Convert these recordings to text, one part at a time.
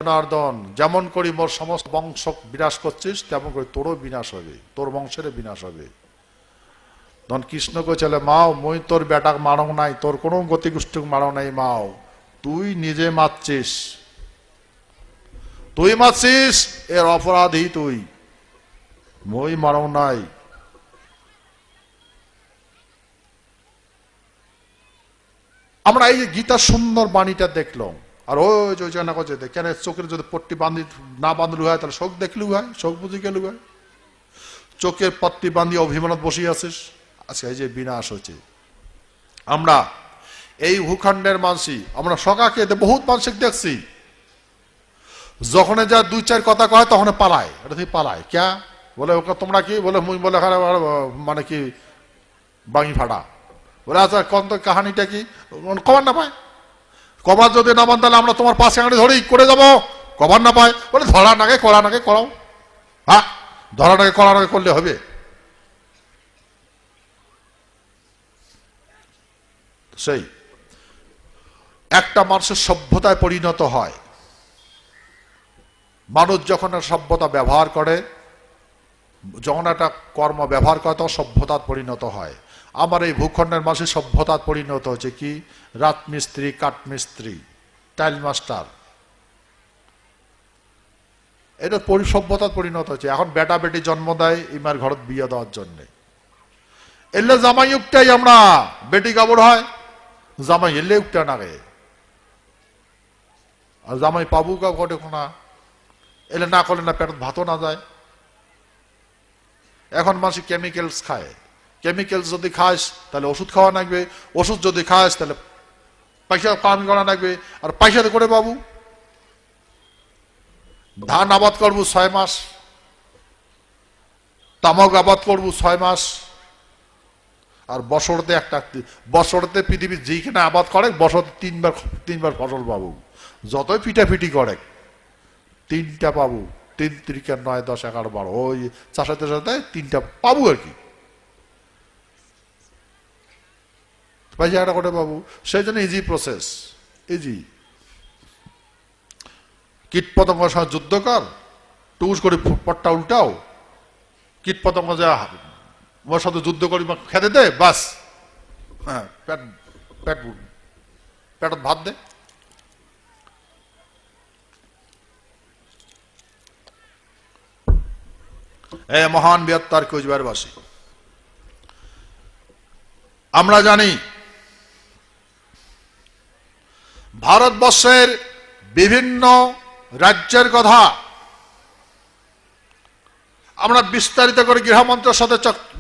জনার্দন, যেমন করি মোর সমস্ত বংশ বিনাশ করছিস, তেমন করে তোরও বিনাশ হবে, তোর বংশের বিনাশ হবে। তখন কৃষ্ণকে চলে, মাও মই তোর বেটাক মারও নাই, তোর কোনো গতিগোষ্ঠী মারও নাই মাও, তুই নিজে মারছিস, তুই মারছিস, এর অপরাধী তুই, মই মারও নাই। আমরা এই যে গীতার সুন্দর বাণীটা দেখলাম, আর ওই যে না করছে কেন চোখের যদি পট্টি বাঁধি না বাঁধলু হয় তাহলে শোক দেখলু হয়, শোক বুঝি গেলু হয়, চোখের পট্টি বাঁধি অভিমানত বসে আছিস, আজকে এই যে বিনাশ হচ্ছে। আমরা এই ভূখণ্ডের মানসি, আমরা সকাকে বহুত মানসিক দেখছি, যখন যা দুই চার কথা কয় তখন পালায়, এটা থেকে পালায় ক্যা বলে ওকে তোমরা কি বলে, মুই বলে মানে কি বাঙি ফাটা বলে, আচ্ছা কোন তো কাহানিটা কি কবার না পায়, কবার যদি না মান তাহলে আমরা তোমার পাশে আঙুলি ধরেই করে যাবো, কবার না পায় বলে ধরা নাগে কড়া নাগে করাও, হ্যাঁ ধরা নাগে কড়া নাগে করলে হবে। সেই একটা মানুষের সভ্যতায় পরিণত হয়, মানুষ যখন সভ্যতা ব্যবহার করে, যখন একটা কর্ম ব্যবহার করে তখন সভ্যতার পরিণত হয়। আমার এই ভূখণ্ডের মানুষের সভ্যতার পরিণত হচ্ছে কি, রাজমিস্ত্রি, কাঠমিস্ত্রি, টাইল মাস্টার, এটা সভ্যতার পরিণত হচ্ছে। এখন বেটা বেটি জন্ম দেয় ইমার ঘরত বিয়ে দেওয়ার জন্যে, এলে জামাই উঠটাই আমরা বেটি কাপড় হয়, জামাই এলে উঠটা নাগে, আর জামাই পাবু কাউ ঘটে না, এলে না করলে না পেটত ভাতও না যায়। এখন মানুষ কেমিক্যালস খায়, কেমিক্যালস যদি খাস তাহলে ওষুধ খাওয়া লাগবে, ওষুধ যদি খাস তাহলে পয়সা কামাই করা লাগবে, আর পয়সাতে করে বাবু ধান আবাদ করবো 6 মাস, তামাক আবাদ করবো 6 মাস, আর বছরতে বছরতে পৃথিবীর যেখানে আবাদ করে বছরতে তিনবার ফসল পাবো, যতই পিটাপিটি করে 3টা পাবো, 3 3 9 10 11 12, ওই চাষাতে সাথে 3টা পাবো আর কি, পয়সা করে পাবো। সেই জন্য ইজি প্রসেস, ইজি। কীট পতঙ্গের সাথে যুদ্ধ কর, টুস করে পট্টা উল্টাও, কীট পতঙ্গ যা ওর সাথে যুদ্ধ করি খেতে দে, বাস, হ্যাঁ পেট পেট পেট ভাত দে। এ মহান বৃহত্তর কোচবিহারবাসী, আমরা জানি ভারতবর্ষের বিভিন্ন রাজ্যের কথা আমরা বিস্তারিত করে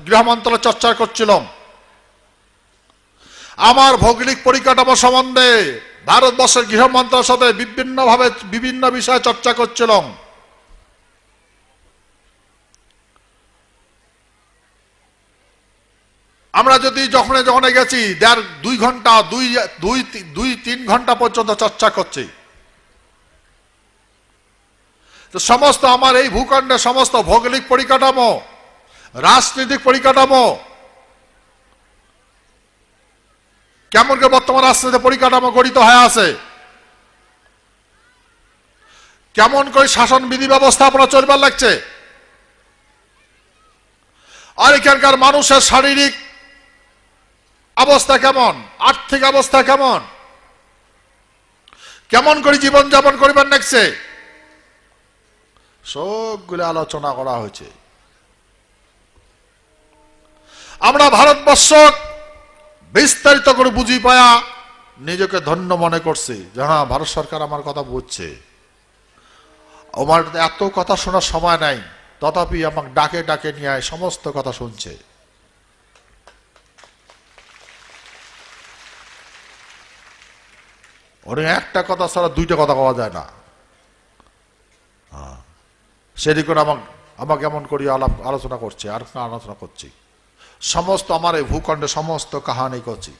গৃহমন্ত্রণালয়ে চর্চা করছিলাম। আমার ভৌগোলিক পরিকাঠামো সম্বন্ধে ভারতবর্ষের গৃহমন্ত্রণালয়ের সাথে বিভিন্নভাবে বিভিন্ন বিষয়ে চর্চা করছিলাম। আমরা যদি যখন গেছি 2 ঘন্টা 2-3 ঘন্টা পর্যন্ত চর্চা করছি, তো সমস্ত আমার এই ভূখণ্ডের সমস্ত ভৌগোলিক পরিকাঠামো, রাজনৈতিক পরিকাঠামো, কেমন করে বর্তমান রাজনৈতিক পরিকাঠামো গঠিত হয়ে আছে, কেমন করে শাসন বিধি ব্যবস্থাপনা চলবার লাগছে, আর এখানকার মানুষের শারীরিক অবস্থা কেমন, আর্থিক অবস্থা কেমন, কেমন করে জীবনযাপন করিবার লাগছে, সবগুলো আলোচনা করা হয়েছে। আমরা ভারতবর্ষ বিস্তারিত করে বুঝি পায়া নিজেকে ধন্য মনে করছি যে হ্যাঁ ভারত সরকার আমার কথা বুঝছে। আমার এত কথা শোনার সময় নাই, তথাপি আমাকে ডাকে ডাকে নিয়ে সমস্ত কথা শুনছে। ওর একটা কথা ছাড়া 2টা কথা পাওয়া যায় না, সেটি করে আমাকে এমন করি আলোচনা করছে, আর আলোচনা করছি, সমস্ত আমার এই ভূখণ্ডে সমস্ত কাহানি করছি।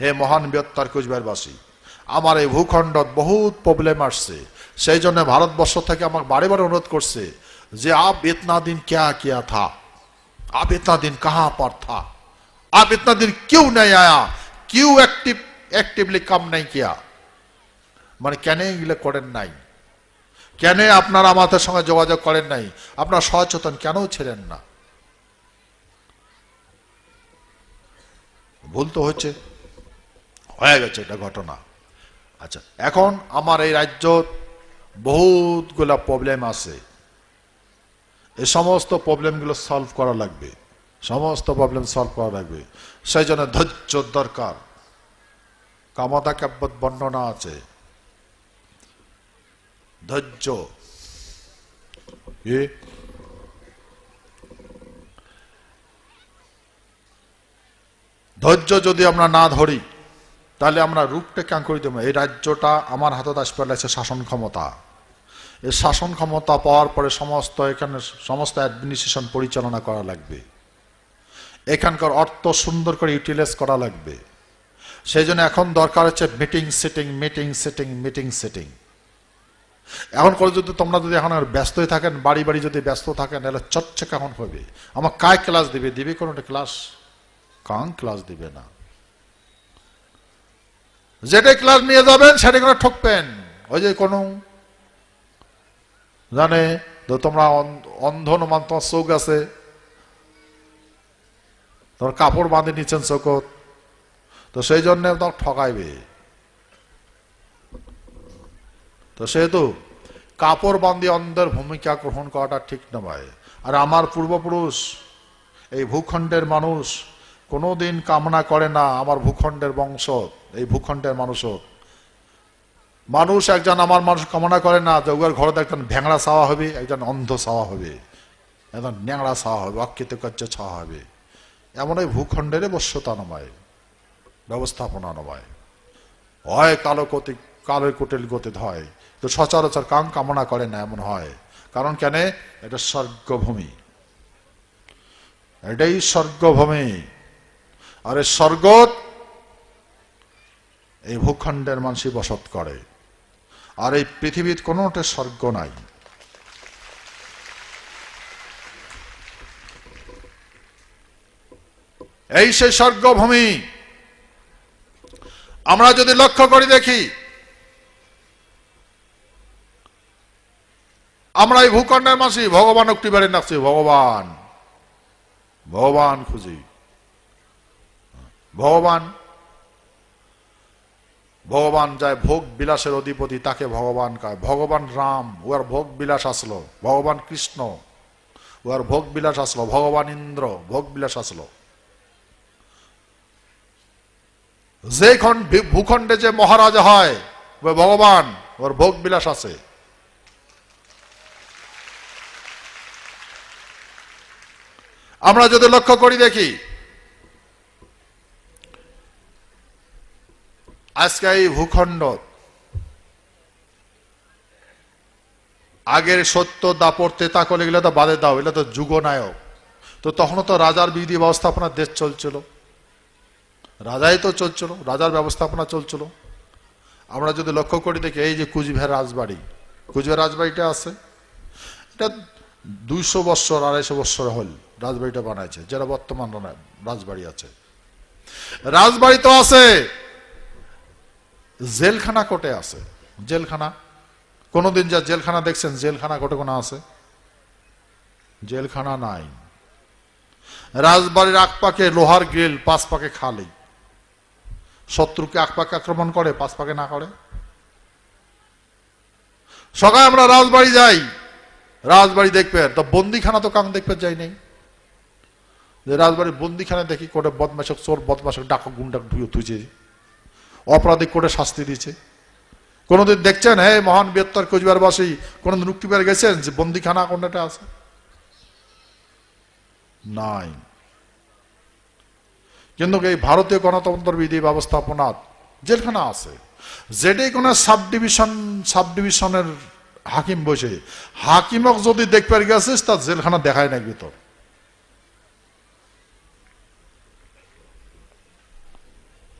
হে মহান বৃহত্তর কোচবিহারবাসী, আমার এই ভূখণ্ড বহুত প্রবলেম আসছে, সেই জন্য ভারতবর্ষ থেকে আমাকে বারে বারে অনুরোধ করছে যে আপ ইতনা দিন क्या किया था, आप इतना दिन कहां पर था, आप इतना दिन क्यों नहीं आया, क्यों एक्टिवली काम नहीं किया, মানে কেন এগুলো করেন নাই। কেন আপনারা আমাদের সঙ্গে যোগাযোগ করেন নাই? আপনারা সচেতন কেন ছিলেন না? ভুল তো হচ্ছে, হয়ে গেছে এটা ঘটনা। আচ্ছা, এখন আমার এই রাজ্য বহুতগুলা প্রবলেম আছে, এই সমস্ত প্রবলেমগুলো সলভ করা লাগবে, সমস্ত প্রবলেম সলভ করা লাগবে। সেই জন্য ধৈর্য দরকার। কামতা কাব্যত বর্ণনা আছে, ধৈর্য। ধৈর্য যদি আমরা না ধরি তাহলে আমরা রূপটা কেন করে দেবো। এই রাজ্যটা আমার হাতত আসবে লাগছে শাসন ক্ষমতা। এই শাসন ক্ষমতা পাওয়ার পরে সমস্ত এখানে সমস্ত অ্যাডমিনিস্ট্রেশন পরিচালনা করা লাগবে, এখানকার অর্থ সুন্দর করে ইউটিলাইজ করা লাগবে। সেই জন্য এখন দরকার হচ্ছে meeting sitting, meeting sitting, meeting sitting. এখন করে যদি তোমরা যদি এখন আর ব্যস্ত হয়ে থাকেন, বাড়ি বাড়ি যদি ব্যস্ত থাকেন, তাহলে চর্চা কেমন হবে? আমার কায় ক্লাস দিবে? দিবে কোনোটা ক্লাস? কাং ক্লাস দিবে না। যেটাই ক্লাস নিয়ে যাবেন সেটা করে ঠকবেন। ওই যে কোনো জানে তো তোমরা অন্ধ নমান, তোমার চোখ আছে, তোমার কাপড় বাঁধে নিচ্ছেন চোখত, তো সেই জন্য তোমার ঠকাইবে। তো সেহেতু কাপড় বাঁধি অন্ধের ভূমিকা গ্রহণ করাটা ঠিক নয়। আর আমার পূর্বপুরুষ এই ভূখণ্ডের মানুষ কোনোদিন কামনা করে না আমার ভূখণ্ডের বংশ, এই ভূখণ্ডের মানুষ একজন আমার মানুষ কামনা করে না যে ওর ঘরে একজন ভ্যাংড়া ছাওয়া হবে, একজন অন্ধ ছাওয়া হবে, একজন ন্যাংড়া ছাওয়া হবে, অকৃতকার্য ছাওয়া হবে। এমন এই ভূখণ্ডের বশ্যতা নয়, ব্যবস্থাপনা নয়। হয় কালো কোটেল গতিত হয়, তো সচরাচর কাং কামনা করে না এমন হয়। কারণ কেন? এটা স্বর্গভূমি, এটাই স্বর্গভূমি। আর এই স্বর্গ এই ভূখণ্ডের মানুষই বসত করে। আর এই পৃথিবীর কোনোটা স্বর্গ নাই। এই সেই স্বর্গভূমি। আমরা যদি লক্ষ্য করে দেখি, আমরা এই ভূখণ্ডের মানুষই ভগবান একটি বাড়ি নাচছি, ভগবান ভগবান খুঁজি, ভগবান ভগবান যায় ভোগ বিলাসের অধিপতি, তাকে ভগবান কয়। ভগবান রাম, ওর ভোগ বিলাস আসলো। ভগবান কৃষ্ণ, ওর ভোগ বিলাস আসলো। ভগবান ইন্দ্র, ভোগ বিলাস আসলো। যে ভূখণ্ডে যে মহারাজা হয় ও ভগবান, ওর ভোগ বিলাস আছে। আমরা যদি লক্ষ্য করি দেখি, আজকে এই ভূখণ্ড আগের সত্য দাপর তেতা করে গেলে তো বাদে দাও, এগুলো তো যুগনায়ক। তো তখনও তো রাজার বিধি ব্যবস্থাপনা দেশ চলছিল, রাজাই তো চলছিল, রাজার ব্যবস্থাপনা চলছিল। আমরা যদি লক্ষ্য করি দেখি, এই যে কুচবিহার রাজবাড়ি, কুচবিহার রাজবাড়িটা আছে, এটা 200 বৎসর 250 বৎসর হল রাজবাড়িটা বানাইছে, যেটা বর্তমান রাজবাড়ি আছে। রাজবাড়ি তো আছে, জেলখানা কোটে আছে। জেলখানা কোনদিন যা জেলখানা দেখছেন? জেলখানা কোটে কোনো আছে? জেলখানা নাই। রাজবাড়ির আকপাকে লোহার গ্রিল, পাঁচ পাকে খালি। শত্রুকে আকপাকে আক্রমণ করে, পাঁচ পাকে না করে? সকালে আমরা রাজবাড়ি যাই, রাজবাড়ি দেখবে তো বন্দিখানা তো কাং দেখবে যাই নেই। যে রাজবাড়ির বন্দিখানা দেখি কোটে বদমাশক, চোর বদমাশক, ডাকক গুন্ডাক ঢুকে তুইছে, অপরাধী কোটে শাস্তি দিচ্ছে। কোনদিন দেখছেন হে মহান বৃহত্তর কোচবিহারবাসী কোনদিন উক্তি পেয়ে গেছেন যে বন্দিখানা কোনটা আছে? নাই। কিন্তু এই ভারতীয় গণতন্ত্র বিধি ব্যবস্থাপনা জেলখানা আছে। যেটাই কোন সাবডিভিশনের হাকিম বসে, হাকিমক যদি দেখতে গেছিস তার জেলখানা দেখায় না ভিতর।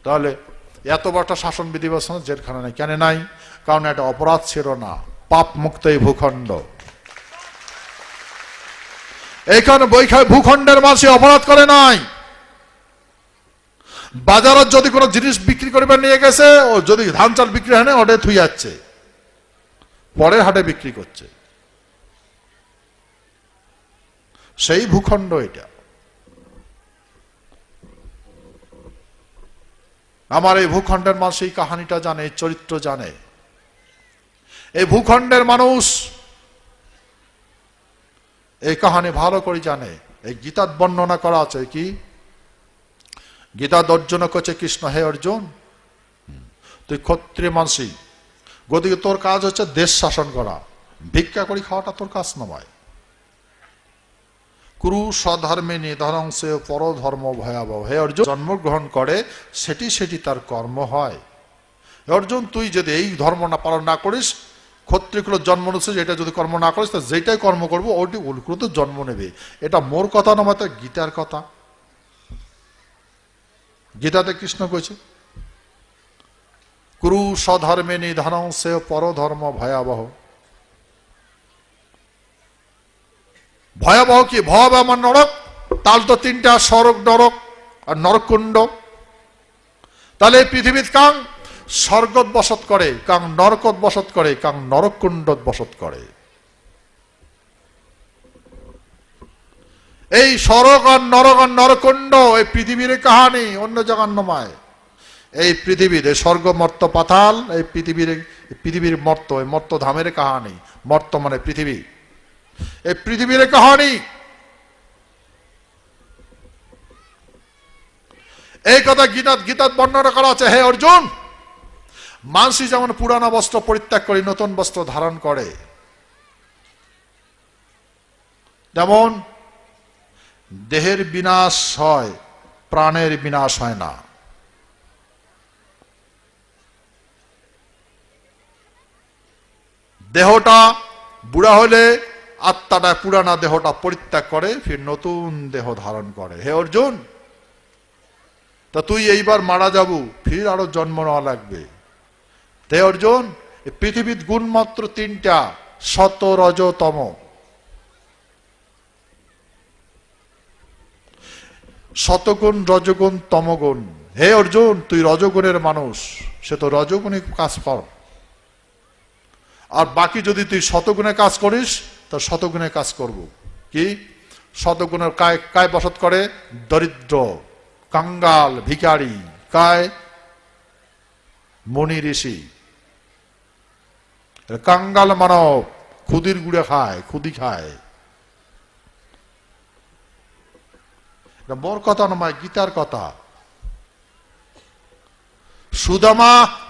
তাহলে এত বড় শাসন বিধি ব্যবস্থা জেলখানা নেই কেন? নাই, কারণ এটা অপরাধ ছিল না, পাপ মুক্ত এই ভূখণ্ড। এইখানে ভূখণ্ডের মাঝে অপরাধ করে নাই। বাজারত যদি কোনো জিনিস বিক্রি করবে নিয়ে গেছে, ও যদি ধান চাল বিক্রি হয় না, ওটা থুই যাচ্ছে। পরের হাটে বিক্রি করছে। সেই ভূখণ্ড এটা। আমার এই ভূখণ্ডের মানুষ এই কাহিনীটা জানে, এই চরিত্র জানে। এই ভূখণ্ডের মানুষ এই কাহিনী ভালো করে জানে। এই গীতার বর্ণনা করা আছে কি? গীতা অর্জুন করছে, কৃষ্ণ হে অর্জুন, তুই ক্ষত্রিয় মানসী, গতিকে তোর কাজ হচ্ছে দেশ শাসন করা, ভিক্ষা করি খাওয়াটা তোর কাজ নয়। কুরু স্বধর্মে নিধনং সে পরধর্ম ভয়াবহ। হে অর্জুন, জন্মগ্রহণ করে সেটি সেটি তার কর্ম হয়। অর্জুন, তুই যদি এই ধর্ম না পালন না করিস, ক্ষত্রিয়কুল জন্ম নিচ্ছে, যেটা যদি কর্ম না করিস, তা যেটাই কর্ম করবো ওটি উল্কুল তো জন্ম নেবে। এটা মোর কথা নয়, তো গীতার কথা। গীতাতে কৃষ্ণ কইছে, কুরু স্বধর্মে নিধনং সে পরধর্ম ভয়াবহ। ভয়াবহ কি? ভয়াবহ আমার নরক। তাল তো তিনটা, স্বর্গ, নরক আর নরকুণ্ড। তাহলে এই পৃথিবীর কাং স্বর্গত বসত করে, কাং নরকত বসত করে, কাং নরকুণ্ডত বসত করে। এই স্বর্গ আর নরক আর নরকুণ্ড এই পৃথিবীর কাহানি, অন্য জায়গার নয়। এই পৃথিবীর স্বর্গ মর্ত পাতাল, এই পৃথিবীর মর্ত, এই মর্ত ধামের কাহানি। মর্ত মানে পৃথিবী, এই পৃথিবীর কাহানি। এই কথা গীতার বর্ণনা করা আছে। হে অর্জুন, মানসী যেমন পুরানো বস্ত্র পরিত্যাগ করে নতুন বস্ত্র ধারণ করে, তেমন দেহের বিনাশ হয়, প্রাণের বিনাশ হয় না। দেহটা বুড়া হলে আত্মাটা পুরানা দেহটা পরিত্যাগ করে, ফির নতুন দেহ ধারণ করে। হে অর্জুন, তা তুই এইবার মারা যাবো, ফির আরো জন্ম নেওয়া লাগবে। হে অর্জুন, পৃথিবীর গুণ মাত্র তিনটা, সত, রজ, তম। শতগুণ, রজগুণ, তমগুণ। হে অর্জুন, তুই রজগুণের মানুষ, সে তো রজগুণে কাজ কর। আর বাকি যদি তুই শতগুণে কাজ করিস, তা শতগুণে কাজ করব। কি? শতগুণের কায় বসত করে? দরিদ্র, কাঙ্গাল, ভিখারি। কায়? মুনি ঋষি। কাঙ্গাল মানব, খুদির গুড়ে খায়, খুদি খায়। মোর কথা নয়, গীতার কথা।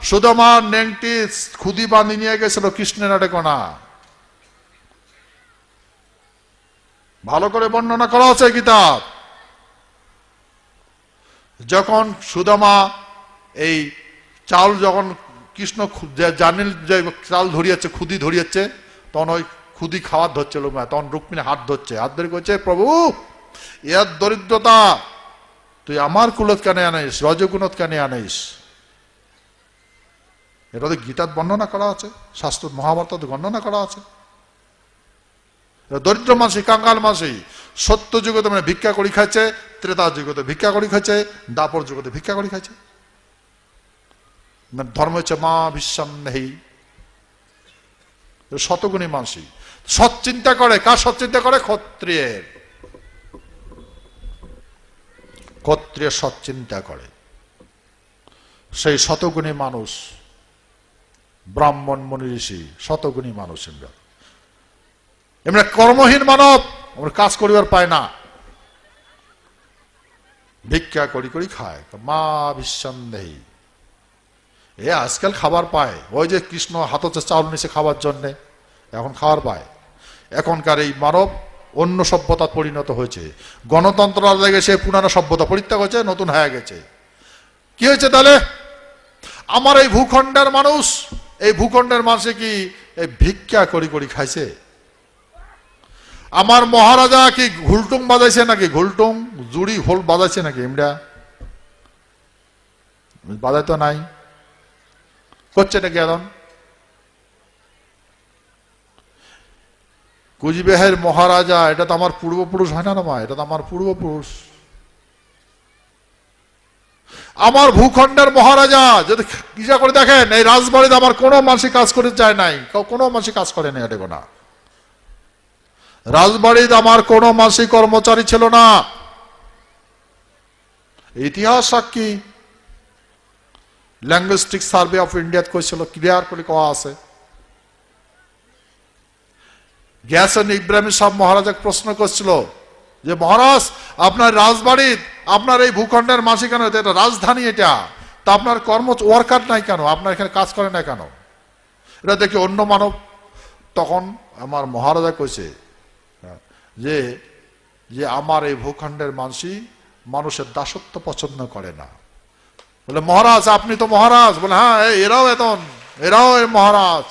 সুদামা নেংটি খুদি বাঁধি নিয়ে গেছিল কৃষ্ণের আডেকোনা। ভালো করে বর্ণনা করা আছে গীতা। যখন সুদামা এই চাল, যখন কৃষ্ণ জানিল যে চাল ধরিয়েছে, খুদি ধরিয়েছে, তখন ওই খুদি খাওয়ার ধরছিল, তখন রুক্মিণী হাত ধরছে, হাত ধরে কইছে, প্রভু এর দরিদ্রতা তুই আমার কুলত কেন আনিস, রজগুণত কেন আনিস? এটা তো গীতার বর্ণনা করা আছে, শাস্ত্র মহাভারত বর্ণনা করা আছে। দরিদ্র মাসি, কাঙ্গাল মাসি, সত্য যুগতে মানে ভিক্ষা করি খাইছে, ত্রেতা যুগতে ভিক্ষা করি খাইছে, দাপর যুগতে ভিক্ষা করি খাইছে। ধর্ম হচ্ছে মা বিশ্বাম নেই। শতগুণী মানসী সৎ চিন্তা করে। কার সৎ চিন্তা করে? ক্ষত্রিয়ের। ক্ষত্রিয় সৎ চিন্তা করে। সেই শতগুণী মানুষ, ব্রাহ্মণ, মুনি, ঋষি, শতগুণী মানুষ। এমনি কর্মহীন মানব, আমরা কাজ করিবার পায় না, ভিক্ষা করি করি খায়। মা বিশ্বান্দেহী। এ আজকাল খাবার পায়, ওই যে কৃষ্ণ হাতে চাউল নিছে খাবার জন্যে, এখন খাবার পায়। এখনকার এই মানব অন্য সভ্যতা পরিণত হয়েছে। গণতন্ত্র লেগে সে পুরানো সভ্যতা পরিত্যাগ হয়েছে, নতুন হয়ে গেছে। কি হয়েছে তাহলে? আমার এই ভূখণ্ডের মানুষ, এই ভূখণ্ডের মানুষে কি এই ভিক্ষা করি করি খাইছে? আমার মহারাজা কি ঘুলটুং বাজাইছে নাকি? ঘুলটুং জুড়ি হোল বাজাইছে নাকি? এমরা বাজাই তো নাই, করছে নাকি এখন? কুচবিহারের মহারাজা, এটা তো আমার পূর্বপুরুষ হয় না, না, এটা তো আমার পূর্বপুরুষ। আমার ভূখণ্ডের মহারাজা যদি ইচ্ছা করে দেখেন, এই রাজবাড়িতে আমার কোনো মানুষই কাজ করে যায় নাই, কোনো মানুষই কাজ করে নাই, এটা না। রাজবাড়িতে আমার কোনো মাসিক কর্মচারী ছিল না। ইতিহাস সাক্ষী, ল্যাঙ্গুইস্টিক সার্ভে অফ ইন্ডিয়া কইছিল, ক্লিয়ার করে কোয়া আছে। গিয়াসেন ইব্রাহিম সাহেব মহারাজাকে প্রশ্ন করছিল যে মহারাজ, আপনার রাজবাড়ির, আপনার এই ভূখণ্ডের মাসি কেন, এটা রাজধানী, এটা তা আপনার ওয়ার্কার নাই কেন, আপনার এখানে কাজ করে না কেন? এটা দেখি অন্য মানব। তখন আমার মহারাজা কইছে যে যে আমার এই ভূখণ্ডের মানুষের দাসত্ব পছন্দ করে না। বলে মহারাজ আপনি তো মহারাজ? বলে হ্যাঁ, এরাও মহারাজ,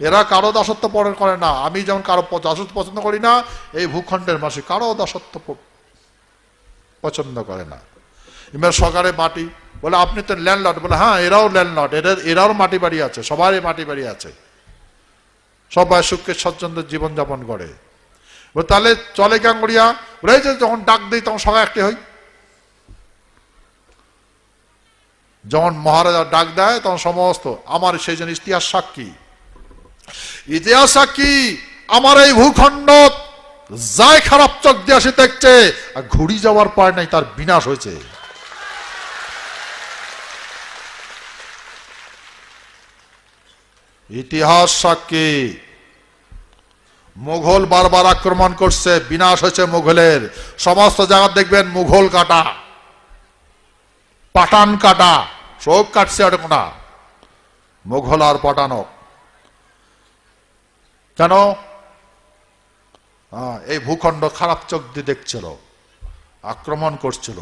এরা কারো দাসত্ব করে না। আমি যেমন কারো দাসত্ব পছন্দ করি না, এই ভূখণ্ডের মানুষ কারো দাসত্ব পছন্দ করে না। এবার সরকারে মাটি, বলে আপনি তো ল্যান্ডলর্ড? বলে হ্যাঁ, এরাও ল্যান্ডলর্ড, এরাও মাটি বাড়ি আছে, সবারই মাটি বাড়ি আছে, সবাই সুখে স্বচ্ছন্দের জীবনযাপন করে। তাহলে চলে কাঙ্গড়িয়া? বলে যে যখন ডাক দিই তখন সবাই একটি হই। যখন মহারাজা ডাক দেয় তখন সমস্ত, আমার সেই জন্য ইতিহাস সাক্ষী, আমার এই ভূখণ্ড যাই খারাপ চোখ দিয়ে আসে দেখছে, আর ঘুরি যাওয়ার পর নাই তার বিনাশ হয়েছে। ইতিহাস সাক্ষী। মুঘল বারবার আক্রমণ করছে, বিনাশ হয়েছে মুঘলের। সমস্ত জায়গা দেখবেন মুঘল কাটা, পাঠান কাটা, সব কাটছে না, মুঘল আর পাঠানক। কেন? এই ভূখণ্ড খারাপ চোখ দিয়ে দেখছিল, আক্রমণ করছিল।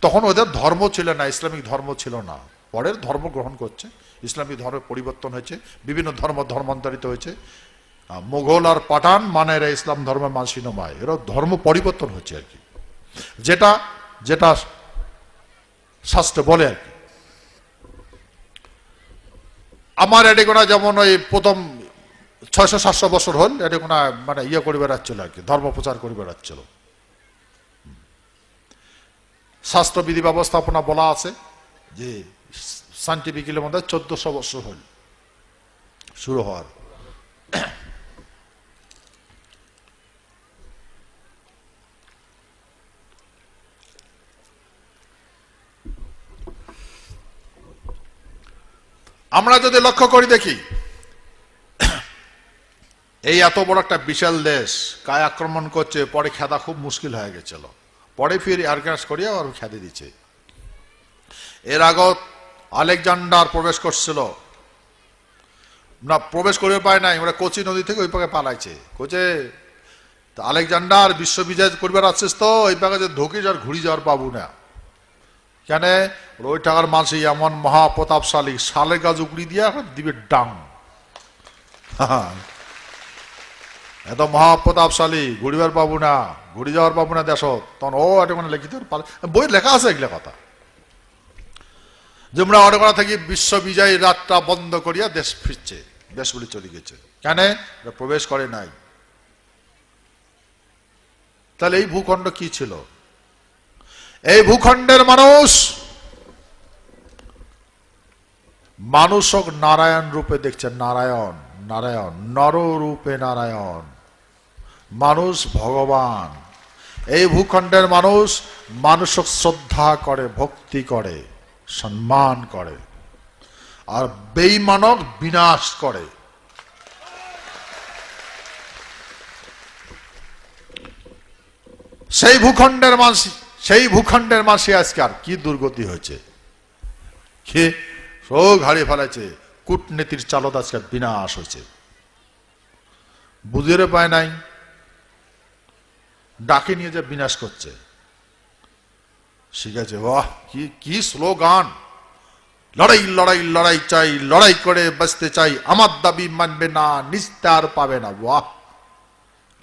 তখন ওদের ধর্ম ছিল না, ইসলামিক ধর্ম ছিল না। পরের ধর্ম গ্রহণ করছে, ইসলামিক ধর্মের পরিবর্তন হয়েছে, বিভিন্ন ধর্মান্তরিত হয়েছে। মুঘল আর পাঠান মানে এরা ইসলাম ধর্মের মানসি নয়, এরা ধর্ম পরিবর্তন হচ্ছে আর কি, যেটা যেটা শাস্ত্রে বলে আর কি। আমার এডিগোনা যেমন ওই প্রথম 600-700 বছর হল এডিগোনা মানে ইয়ে করে বেড়াচ্ছিল আর কি, ধর্ম প্রচার করে বেড়াচ্ছিল। শাস্ত্রবিধি ব্যবস্থাপনা বলা আছে যে সাইন্টিফিক্যালি মধ্যে 1400 বছর হল শুরু হওয়ার। আমরা যদি লক্ষ্য করি দেখি, এই এত বড় একটা বিশাল দেশ কায় আক্রমণ করছে, পরে খেদা খুব মুশকিল হয়ে গেছিল, পরে ফির অর্গানাইজ করিয়া আর খেদে দিচ্ছে। এর আগত আলেকজান্ডার প্রবেশ করছিল না, প্রবেশ করে পায় নাই, ওরা কোচি নদী থেকে ওই পাকে পালাইছে। কোচে আলেকজান্ডার বিশ্ববিজয় করবার আসছিস তো, ওই পাকে যে ঢুকি যাওয়ার ঘুরি যাওয়ার পাবো না। কেন? ওই টাকার মানুষ এমন মহাপ্রতাপশালী, শালের গাছ উকড়ি দিয়া দিবে ডাং, এত মহাপ্রতাপশালী, ঘুরিবার পাবো না, ঘুরি যাওয়ার পাবো না দেশ। তখন ও এটা মানে লিখিত বই লেখা আছে এগুলো কথা, যে আমরা অনেক থেকে বিশ্ববিজয় রাতটা বন্ধ করিয়া দেশ ফিরছে, দেশগুলি চলে গেছে। কেন? প্রবেশ করে নাই। তাহলে এই ভূখণ্ড কি ছিল? এই ভূখণ্ডের মানুষক নারায়ণ রূপে দেখছে, নারায়ণ, নারায়ণ নর রূপে নারায়ণ, মানুষ ভগবান। এই ভূখণ্ডের মানুষক শ্রদ্ধা করে, ভক্তি করে, সম্মান করে, আর বেঈমানক বিনাশ করে। সেই ভূখণ্ডের মাসি আজকে আর কি দুর্গতি হয়েছে, কে সব হারিয়ে ফেলেছে। কূটনীতির চালত আজকে বিনাশ হয়েছে, বুঝিয়ে পায় নাই, ডাকে নিয়ে যে বিনাশ করছে। শিখেছে, বাহ কি স্লোগান, লড়াই লড়াই লড়াই চাই, লড়াই করে বাঁচতে চাই, আমার দাবি মানবে না, নিস্তার পাবে না। বাহ,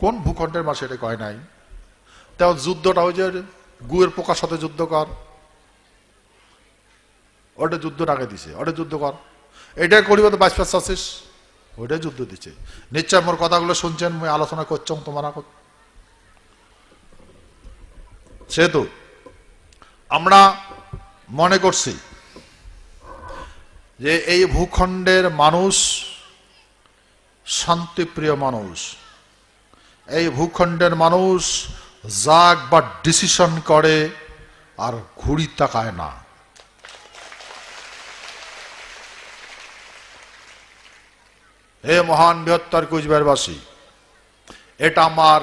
কোন ভূখণ্ডের মাসে এটা কয় নাই? তেমন যুদ্ধটা হয়েছে, গুয়ের পোকার সাথে যুদ্ধ কর, ওটা যুদ্ধ ডাকে দিছে, ওটা যুদ্ধ কর, এটা করিব তো বাঁচতে চাচ্ছিস, ওইটাই যুদ্ধ দিচ্ছে। নিশ্চয় মোর কথাগুলো শুনছেন, মুই আলোচনা করছম তোমার আগত। সেহেতু আমরা মনে করছি যে এই ভূখণ্ডের মানুষ শান্তিপ্রিয় মানুষ, এই ভূখণ্ডের মানুষ যা একবার ডিসিশন করে আর ঘুড়ি তাকায় না। হে মহান বৃহত্তর কুচবিহারবাসী, এটা আমার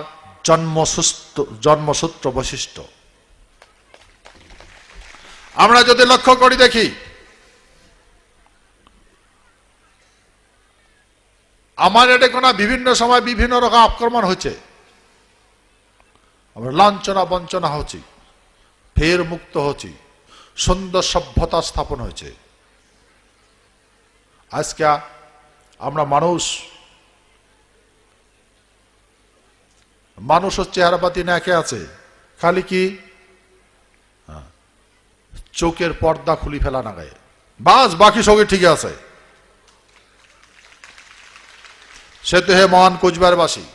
জন্মসূত্র বৈশিষ্ট্য। আমরা যদি লক্ষ্য করি দেখি, আমার এটা কোন বিভিন্ন সময় বিভিন্ন রকম আক্রমণ হয়েছে, আমরা লাঞ্ছনা বঞ্চনা হচ্ছি, ফের মুক্ত হচ্ছি, সুন্দর সভ্যতা স্থাপন হয়েছে। আজকে আমরা মানুষের চেহারাপাতি না কে আছে, খালি কি চোখের পর্দা খুলি ফেলা না গায়ে, বাস বাকি সঙ্গে ঠিক আছে। সেতু হে মহান কুচবিহারবাসী,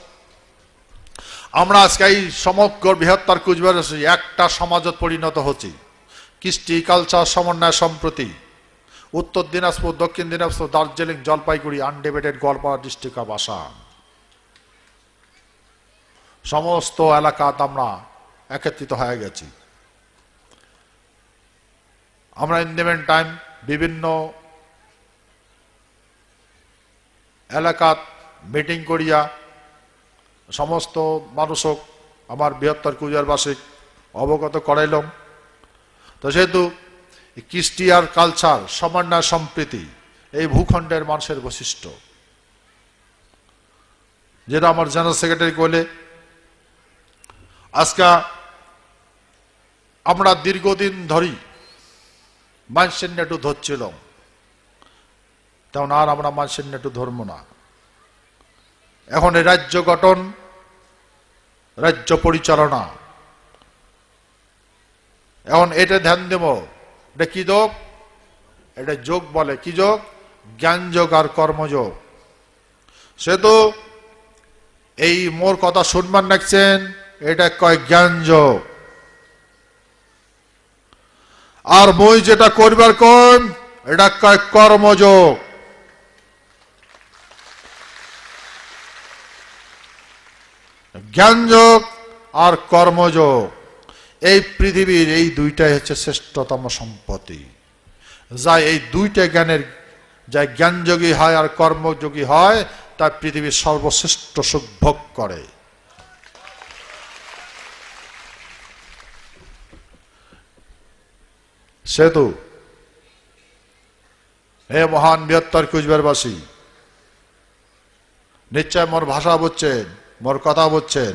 আমরা আজকে এই সমগ্র বৃহত্তর কুচবিহারবাসী একটা সমাজত পরিণত হচ্ছি। কৃষ্টি কালচার সমন্বয় সম্প্রতি উত্তর দিনাজপুর, দক্ষিণ Dinajpur, Darjeeling, Jalpaiguri, undivided Goalpara district of Assam, সমস্ত এলাকাতে আমরা একত্রিত হয়ে গেছি। আমরা ইন দ্য টাইম বিভিন্ন এলাকাত মিটিং করিয়া সমস্ত মানুষক আমার বৃহত্তর কুচবিহারবাসী অবগত করাইলাম। তো যেহেতু কৃষ্টি আর কালচার সমন্বয় সম্প্রীতি এই ভূখণ্ডের মানুষের বৈশিষ্ট্য, যেটা আমার জেনারেল সেক্রেটারি বলে, আজকে আমরা দীর্ঘদিন ধরি মানুষের নেটু ধরছিল, তেমন আর আমরা মানুষের নেটু ধরব না। এখন এই রাজ্য গঠন, রাজ্য পরিচালনা, এখন এটা ধ্যান দেব। এটা কি যোগ? এটা যোগ বলে, কি যোগ? জ্ঞান যোগ আর কর্মযোগ। সে তো এই মোর কথা শুনবার রাখছেন, এটা কয় জ্ঞান যোগ। আর মই যেটা করবার কোন, এটা কয় কর্মযোগ। জ্ঞানযোগ আর কর্মযোগ, এই পৃথিবীর এই দুইটাই হচ্ছে শ্রেষ্ঠতম সম্পত্তি। যা এই দুইটা জ্ঞানের, যা জ্ঞানযোগী হয় আর কর্মযোগী হয়, তা পৃথিবীর সর্বশ্রেষ্ঠ সুখ ভোগ করে। সেতু হে মহান বৃহত্তর কুচবিহারবাসী, নিশ্চয় মোর ভাষা বুঝছেন, মোর কথা বুঝছেন,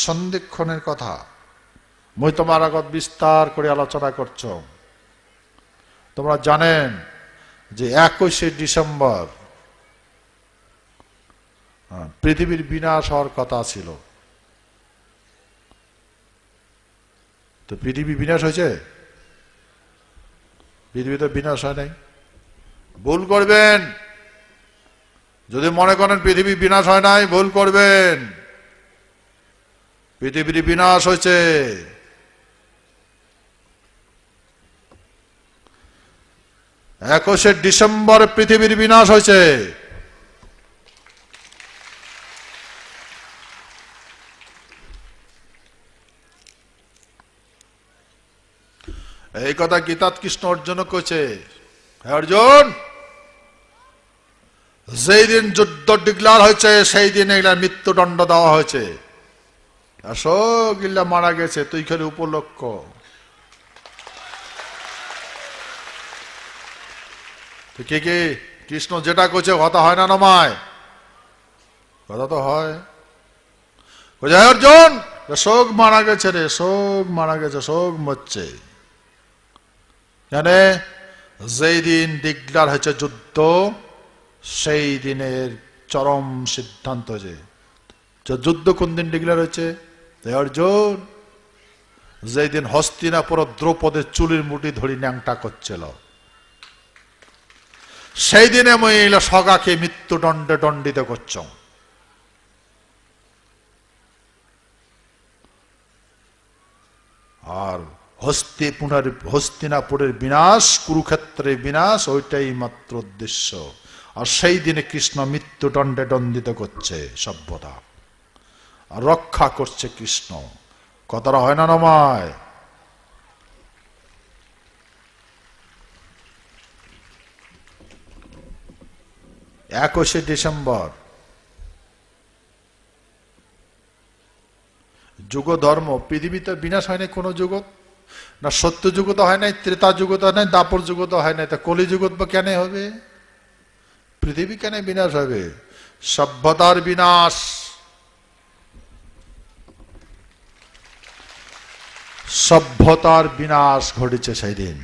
সন্ধিক্ষণের কথা মই তোমার আগত বিস্তার করে আলোচনা করছ। তোমরা জানেন যে 21শে ডিসেম্বর পৃথিবীর বিনাশ হওয়ার কথা ছিল। তো পৃথিবী বিনাশ হয়েছে? পৃথিবীতে বিনাশ হয় নাই। ভুল করবেন যদি মনে করেন পৃথিবী বিনাশ হয় নাই, ভুল করবেন। পৃথিবীর বিনাশ হয়েছে। একুশে ডিসেম্বর পৃথিবীর বিনাশ হয়েছে। এই কথা গীতাত কৃষ্ণ অর্জুন কইছে, অর্জুন যেই দিন যুদ্ধ ডিক্লার হয়েছে সেই দিন এগুলা মৃত্যুদণ্ড দেওয়া হয়েছে। সবগুলা মারা গেছে, তুই খালি উপলক্ষ। কে কে কৃষ্ণ যেটা কইছে কথা হয় না নমায়? কথা তো হয়। অর্জুন শোক মারা গেছে রে, শোক মারা গেছে, শোক মরছে। জানে যেই দিন ডিক্লার হয়েছে যুদ্ধ, সেই দিনের চরম সিদ্ধান্ত যে যুদ্ধ কোন দিন ডিক্লার হয়েছে? অর্জুন যেই দিন হস্তিনাপুর দ্রৌপদের চুলির মুঠি ধরি ন্যাংটা করছিল, সেই দিনে মহিলা সগাকে মৃত্যুদণ্ডে দণ্ডিত করছ। আর হস্তিনাপুরের বিনাশ, কুরুক্ষেত্রের বিনাশ, ওইটাই মাত্র উদ্দেশ্য। আর সেই দিনে কৃষ্ণ মৃত্যুদণ্ডে দণ্ডিত করছে সভ্যতা, আর রক্ষা করছে কৃষ্ণ। কথাটা হয় না নমায়? একুশে ডিসেম্বর যুগ ধর্ম, পৃথিবীতে বিনাশ হয় নাই কোনো যুগত, না সত্য যুগত হয় নাই, ত্রেতা যুগত হয় নাই, দাপর যুগত হয় নাই, তা কলি যুগত বা কেন হবে? পৃথিবী কেন বিনাশ হবে? সভ্যতার বিনাশ, সভ্যতার বিনাশ ঘটেছে সেই দিন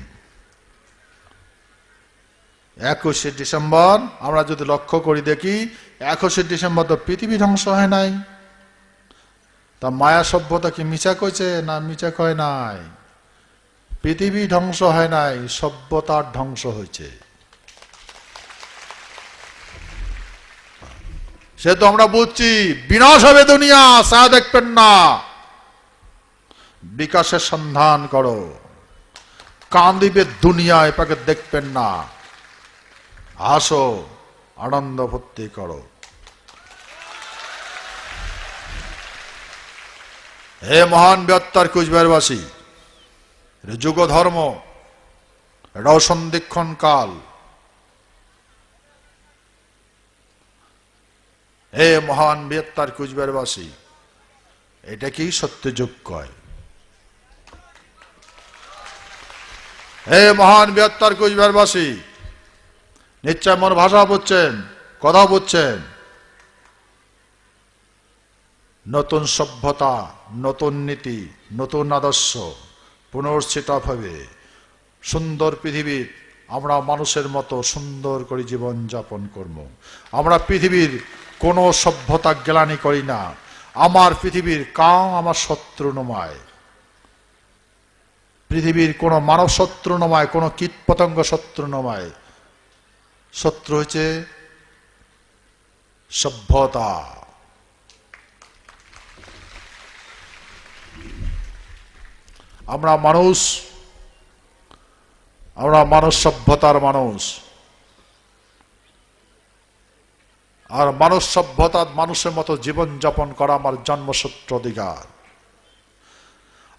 21শে ডিসেম্বর। আমরা যদি লক্ষ্য করি দেখি 21শে ডিসেম্বর তো পৃথিবী ধ্বংস হয় নাই, তা মায়া সভ্যতা কি মিছা কইছে? না, মিছা কয় নাই। পৃথিবী ধ্বংস হয় নাই, সভ্যতার ধ্বংস হয়েছে। সে তো আমরা বুঝছি বিনাশ হবে দুনিয়া, চা দেখবেন না, বিকাশের সন্ধান করো। কান্দিবে দুনিয়া, এটাকে দেখবেন না, হাসো, আনন্দ ভর্তি করো। হে মহান বৃহত্তর কুচবিহারবাসী, যুগ ধর্ম, এটাও সন্ধিক্ষণ কাল। হে মহান বৃহত্তর কুচবিহারবাসী, এটা কি সত্যযুগ কয়? হে মহান বৃহত্তর কুচবিহারবাসী, নিশ্চয় মোর ভাষা বুঝছেন, কথা বুঝছেন। নতুন সভ্যতা, নতুন নীতি, নতুন আদর্শ পুনর্স্থিত হবে। সুন্দর পৃথিবীর আমরা মানুষের মতো সুন্দর করে জীবন যাপন করব। আমরা পৃথিবীর কোনো সভ্যতা গ্লানি করি না। আমার পৃথিবীর কাউ আমার শত্রু নয়, পৃথিবীর কোনো মানব শত্রু নয়, কোনো কীট পতঙ্গ শত্রু নয়। শত্রু হচ্ছে সভ্যতা। আমরা মানুষ সভ্যতার মানুষ, আর মানুষ সভ্যতার মানুষের মতো জীবন যাপন করা আমার জন্মসূত্র অধিকার।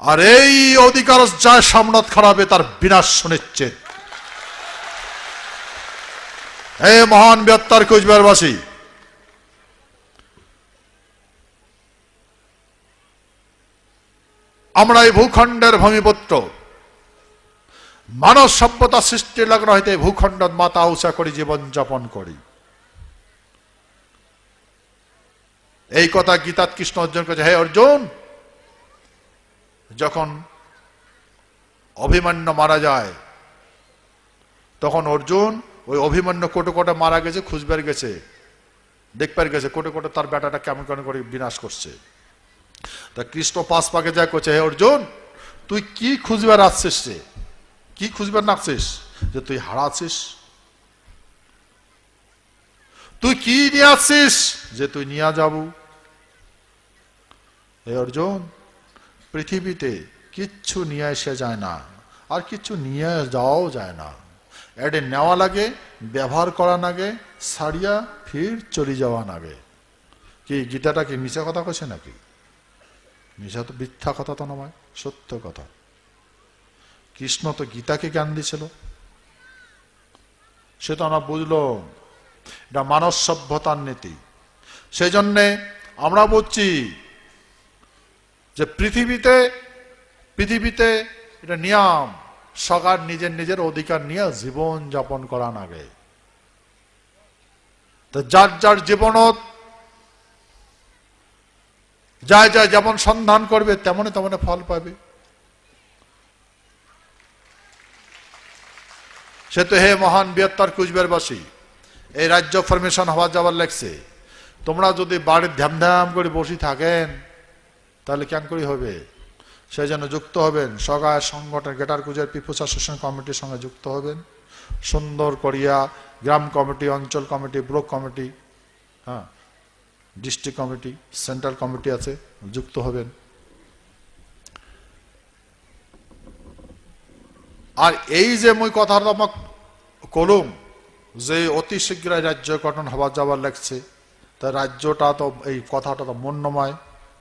আর এই অধিকার যায় সামনত খারাপে তার বিনাশ সুনিশ্চিত। হে মহান বৃহত্তর কুচবিহারবাসী, আমরা এই ভূখণ্ডের ভূমিপুত্র, মানব সভ্যতা সৃষ্টি লগ্ন হইতে ভূখণ্ড মাথা উঁচা করি জীবন যাপন করি। এই কথা গীতাত কৃষ্ণ অর্জুন করেছে। হে অর্জুন, যখন অভিমন্যু মারা যায় তখন অর্জুন ওই অভিমন্যু কোটে কোটে মারা গেছে খুঁজবার গেছে, দেখবার গেছে কোটে কোটে তার বেটাটা কেমন কেমন করে বিনাশ করছে। তা কৃষ্ণ পাশ পাকে যায় করছে, হে অর্জুন, তুই কি খুঁজবার আসছিস রে? কি খুঁজবার নাচছিস? যে তুই হারাচ্ছিস? তুই কি নিয়ে আসছিস যে তুই নিয়ে যাবো? হে অর্জুন, পৃথিবীতে কিচ্ছু নিয়ে এসে যায় না, আর কিচ্ছু নিয়ে যাওয়াও যায় না। এটা নেওয়া লাগে, ব্যবহার করা লাগে, সারিয়া ফির চলে যাওয়া লাগে। কি গীতাটা কি মিছা কথা কইছে নাকি? মিছা তো, মিথ্যা কথা তো নয়, সত্য কথা। কৃষ্ণ তো গীতাকে জ্ঞান দিয়েছিল, সে তো আমরা বুঝলো এটা মানব সভ্যতার নীতি। সেই জন্যে আমরা বুঝছি যে পৃথিবীতে এটা নিয়ম, সবার নিজের নিজের অধিকার নিয়ে জীবন যাপন করা লাগে। তো যার যার জীবনত যায় যায় যেমন সন্ধান করবে তেমনি তেমনি ফল পাবে। সে তো হে মহান বৃহত্তর কুচবিহারবাসী, এই রাজ্য ফরমেশন হওয়া যাবার লাগছে। তোমরা যদি বাড়ির ধ্যাম ধ্যাম করে বসে থাকেন তাহলে কেন করে হবে? সেই জন্য যুক্ত হবেন সগায় সংগঠন গেটার কুচবিহার পিপুলস অ্যাসোসিয়েশন কমিটির সঙ্গে যুক্ত হবেন। সুন্দর করিয়া গ্রাম কমিটি, অঞ্চল কমিটি, ব্লক কমিটি, হ্যাঁ, ডিস্ট্রিক্ট কমিটি, সেন্ট্রাল কমিটি আছে, যুক্ত হবেন। আর এই যে মই কথাটা আমাক কলুম যে অতি শীঘ্রই রাজ্য গঠন হওয়া যাবার লাগছে, তা রাজ্যটা তো এই কথাটা তো মন্যময়,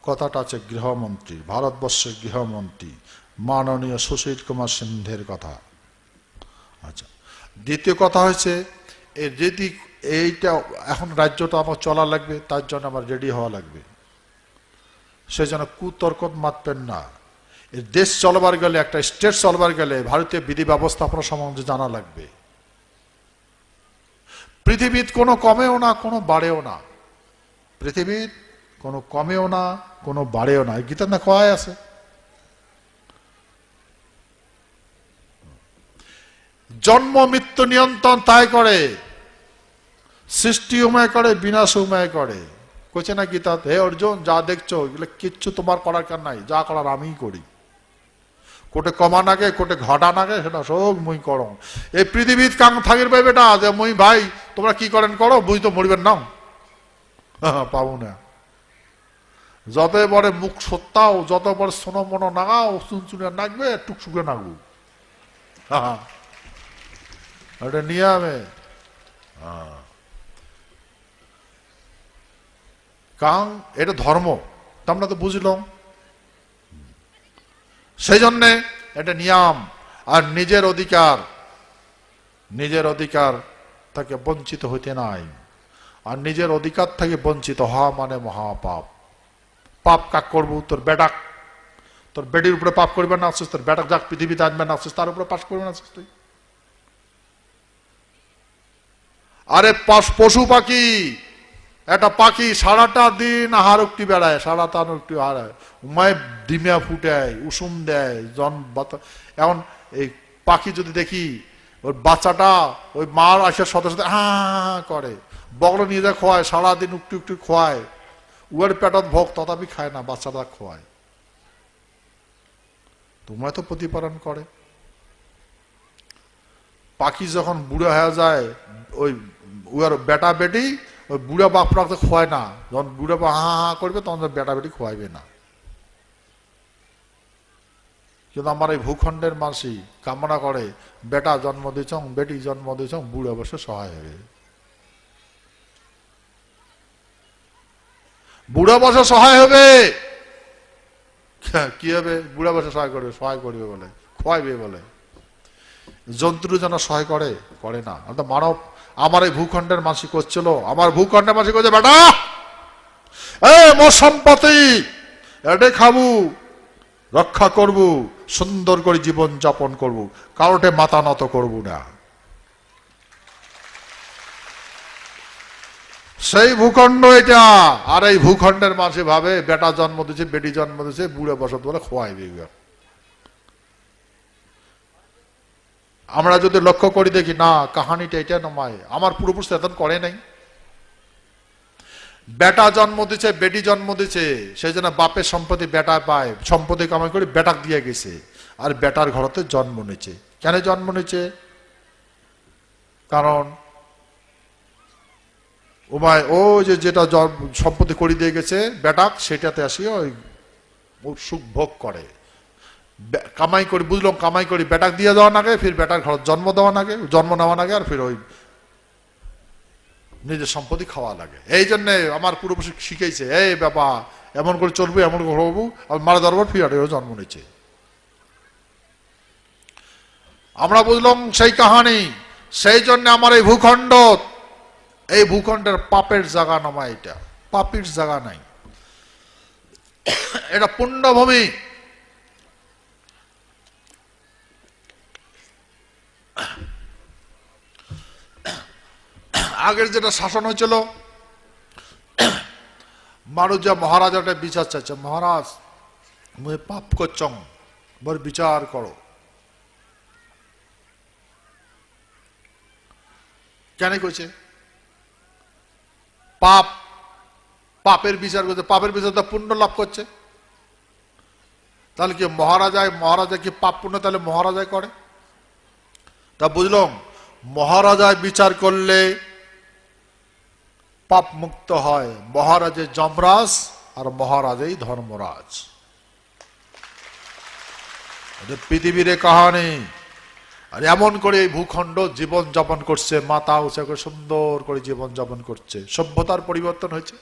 কথাটা আছে গৃহমন্ত্রী, ভারতবর্ষের গৃহমন্ত্রী মাননীয় সুশীল কুমার সিন্ধের কথা। আচ্ছা, দ্বিতীয় কথা হয়েছে এই যদি এইটা এখন রাজ্যটা আমার চলা লাগবে, তার জন্য আমার রেডি হওয়া লাগবে। সেই জন্য কুতর্ক মাতবেন না। এই দেশ চলবার গেলে, একটা স্টেট চলবার গেলে ভারতীয় বিধি ব্যবস্থাপনা সম্বন্ধে জানা লাগবে। পৃথিবীর কোনো কমেও না, কোনো বাড়েও না, পৃথিবীর কোনো কমেও না, কোনো বাড়েও না, গীতার না কয় আছে। জন্ম মৃত্যু নিয়ন্ত্রণ তাই করে, সৃষ্টি উমায় করে, বিনাশ উমায় করে। কইছে না গীতা, হে অর্জুন যা দেখছো এগুলো কিচ্ছু তোমার করার কার নাই, যা করার আমিই করি। কোটে কমা নাগে, কোটে ঘটা নাগে, সেটা সব মুই করো। এই পৃথিবীর কাং থাকির পাই বেটা যে মুই ভাই তোমরা কি করেন করো, বুঝ তো মরিবেন নাও পাবো না। যত বড় মুখ সত্তাও, যত বড় সোনো মনো নাগাও, চুনচুনে নাগবে, টুকটুকে নাগবো। এটা নিয়মে কাং, এটা ধর্ম, তা আমরা তো বুঝলাম। সেই জন্যে এটা নিয়ম। আর নিজের অধিকার, নিজের অধিকার তাকে বঞ্চিত হইতে নাই। আর নিজের অধিকার থেকে বঞ্চিত হওয়া মানে মহাপাপ। পাপ কাক করবো, তোর বেটাক, তোর বেটির উপরে পাপ করবে না আসছিস, তোর বেটাক যাক পৃথিবীতে আনবে না আসছিস, তার উপরে পাপ করবে না আসছিস তুই। আরে পশু পাখি, একটা পাখি সারাটা দিন আহার উক্তি বেড়ায়, সারাটা উক্তি হারায়, উমায় ডিমিয়া ফুটায়, উষুম দেয়, এখন এই পাখি যদি দেখি ওর বাচ্চাটা ওই মার আসার সাথে সাথে হা করে, বগল নিয়ে যায় খোয়ায়, সারাদিন উক্তি উক্তি খোয়ায়, উয়ের পেটত ভোগ তথাপি খায় না, বাচ্চাটা খোয়ায়। তোমায় তো প্রতিপালন করে। পাখি যখন বুড়ো হয়ে যায়, ওই উয়ার বেটা বেটি ওই বুড়া বাপরা তো খোয়ায় না, যখন বুড়া বা হা হা করবে তখন বেটা বেটি খোয়াইবে না। কিন্তু আমার এই ভূখণ্ডের মানুষই কামনা করে বেটা জন্ম দিচ্ছ, বেটি জন্ম দিচ্ছ, বুড়া বসে সহায় হবে, বুড়া বসে সহায় হবে। কি হবে? বুড়া বসে সহায় করবে, সহায় করবে বলে, খোয়াইবে বলে। জন্তু যেন সহায় করে, করে না। অর্থাৎ মানব আমার এই ভূখণ্ডের মাসি করছিল, আমার ভূখণ্ডের মাসি করছে বেটা মোর সম্পত্তি এটাই খাবো, রক্ষা করব, সুন্দর করে জীবন যাপন করব, কারোটে মাথা নত করব না। সেই ভূখণ্ড এটা। আর এই ভূখণ্ডের মাসে ভাবে বেটা জন্ম দিচ্ছে, বেটি জন্ম দিচ্ছে, বুড়ে বসত বলে খোয়াইবে। আমরা যদি লক্ষ্য করি দেখি না, কাহানিটা এটা নয়, আমার পূর্বপুরুষ এতন করে নাই। বেটা জন্ম দিচ্ছে, বেটি জন্ম দিচ্ছে, সেই জন্য বাপের সম্পত্তি বেটা পায়, সম্পত্তি কামাই করে বেটাক দিয়ে গেছে, আর বেটার ঘরতে জন্ম নিচ্ছে। কেন জন্ম নিচ্ছে? কারণ উমায় ও যেটা সম্পত্তি করে দিয়ে গেছে বেটাক, সেটাতে আসি ওই সুখ ভোগ করে, কামাই করি, বুঝলাম কামাই করি বেটাক দিয়ে দেওয়া নাগে, ফির বেটার ঘর জন্ম দেওয়া নাগে, জন্ম নেওয়া নাগে, আর ফির ওই নিজের সম্পত্তি খাওয়া লাগে। এই জন্য আমার পূর্বপুরুষ শিখেছে, এই বাবা এমন করে চলবো, এমন করে হবো, আর মারা দরবার ফিরে জন্ম নিচ্ছে। আমরা বুঝলাম সেই কাহানি। সেই জন্য আমার এই ভূখণ্ড, এই ভূখণ্ডের পাপের জায়গা নামা, এটা পাপের জায়গা নাই, এটা পুণ্যভূমি। আগের যেটা শাসন হয়েছিল, মানুষ যা মহারাজাটা বিচার চাইছে, মহারাজ মুই পাপ করছং, বল বিচার করো। কেন কইছে? পাপ, পাপের বিচার করছে, পাপের বিচার তো পুণ্য লাভ করছে। তাহলে কি মহারাজা কি পাপ পুণ্য তাহলে মহারাজায় করে? তা বুঝলাম মহারাজায় বিচার করলে পাপ মুক্ত হয়। মহারাজে যমরাজ আর মহারাজেই ধর্মরাজ। পৃথিবীর কাহানি। আর এমন করে এই ভূখণ্ড জীবন যাপন করছে, মাথা উঁচা করে সুন্দর করে জীবন যাপন করছে। সভ্যতার পরিবর্তন হয়েছে,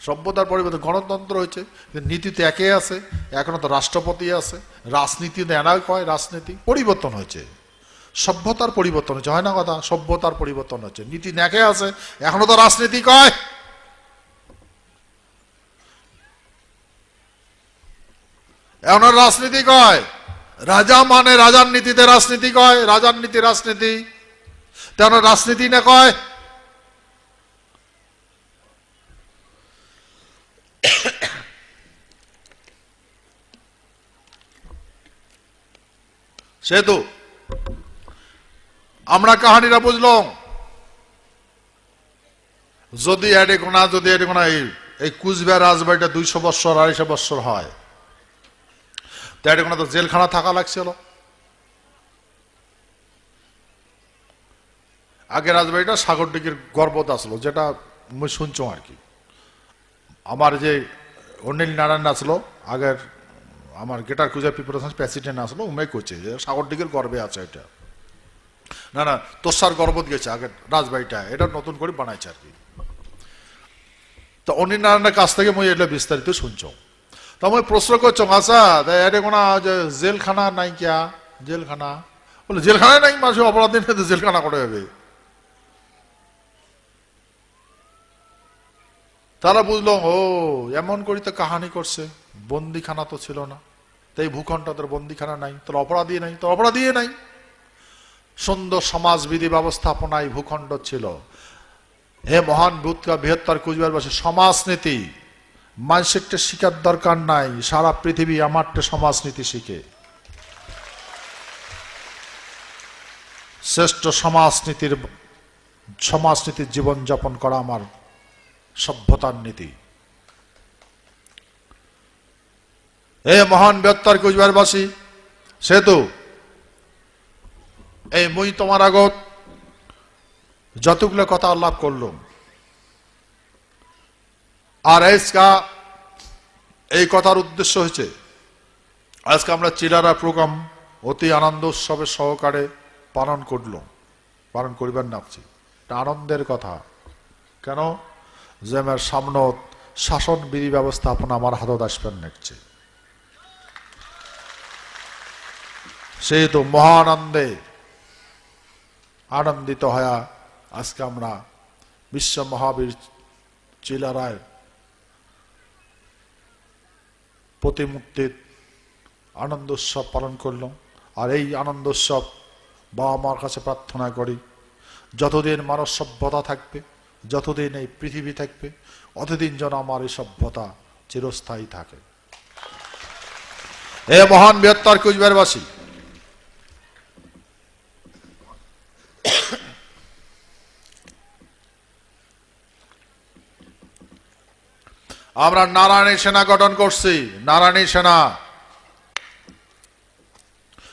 সভ্যতার পরিবর্তন, গণতন্ত্র হয়েছে, নীতিতে একে আছে, এখনো তো রাষ্ট্রপতি আছে, রাজনীতি এনাও কয় রাজনীতি, পরিবর্তন হয়েছে, সভ্যতার পরিবর্তন হয়েছে, হয় না কথা? সভ্যতার পরিবর্তন হচ্ছে, নীতি নেকে আছে, এখনো তো রাজনীতি কয়। এখন রাজনীতি কয়, রাজা মানে রাজার নীতিতে রাজনীতি কয়, রাজার নীতি রাজনীতি, তেমন রাজনীতি না কয়। সেহেতু আমরা কাহানিটা বুঝলাম, যদি এডে কোনা এই কুচবিহার রাজবাড়িটা 200 বৎসর 250 বৎসর হয়, তো এডে কোনা তো জেলখানা থাকা লাগছিল। আগে রাজবাড়িটা সাগরডিঘির গর্ভত আসলো, যেটা মুই শুনছ আর কি। আমার যে অনিল নারায়ণ আসলো আগের, আমার গেটার কুজা প্রিপারেশন প্রেসিডেন্ট আসলো, উমে করছে যে সাগরডিঘির গর্বে আছে এটা। না না, তোষার গর্বত গেছে আগের রাজবাড়িটা, এটা নতুন করে বানাইছে আর কি। তো অনিল নারায়ণের কাছ থেকে মুই এটা বিস্তারিত শুনছ। তো আমি প্রশ্ন করছ, আচ্ছা এটা কোনা যে জেলখানা নাই কিয়া? জেলখানা বলে জেলখানায় নাই, মানুষ অপরাধী জেলখানা করে হবে। তারা বুঝলো, ও এমন করি তো কাহানি করছে, বন্দিখানা তো ছিল না, তাই ভূখণ্ড তোর বন্দিখানা নাই, তোর অপরাধী নাই, তোর অপরাধী নাই। সুন্দর সমাজবিধি ব্যবস্থাপনায় ভূখণ্ড ছিল। হে মহান বৃহত্তর কুচবিহারবাসী, সমাজনীতি মানুষের শিখার দরকার নাই, সারা পৃথিবী আমার সমাজনীতি শিখে। শ্রেষ্ঠ সমাজনীতির জীবন যাপন করা আমার সভ্যতার নীতি। হে মহান বৃহত্তর কুচবিহারবাসী, সেতু এই মুই তোমার আগত যতগুলো কথা আলাপ করলাম, আর এই কথার উদ্দেশ্য হয়েছে, আজকে আমরা চিলারা প্রোগ্রাম অতি আনন্দ উৎসবের সহকারে পালন করিবার নামছি। এটা আনন্দের কথা। কেন? যে আমার সামনত শাসন বিধি ব্যবস্থাপনা আমার হাতত আসবেন নিচ্ছে, সেই তো মহানন্দে আনন্দিত হয়া আজকে আমরা বিশ্ব মহাবীর চিলারায় প্রতিমূর্তির আনন্দ উৎসব পালন করলাম। আর এই আনন্দ উৎসব বা আমার কাছে প্রার্থনা করি, যতদিন মানব সভ্যতা থাকবে, যতদিন এই পৃথিবী থাকবে, অতদিন যেন আমার এই সভ্যতা চিরস্থায়ী থাকে। এ মহান বৃহত্তর কুচবিহারবাসী, আমরা নারায়ণী সেনা গঠন করছি। নারায়ণী সেনা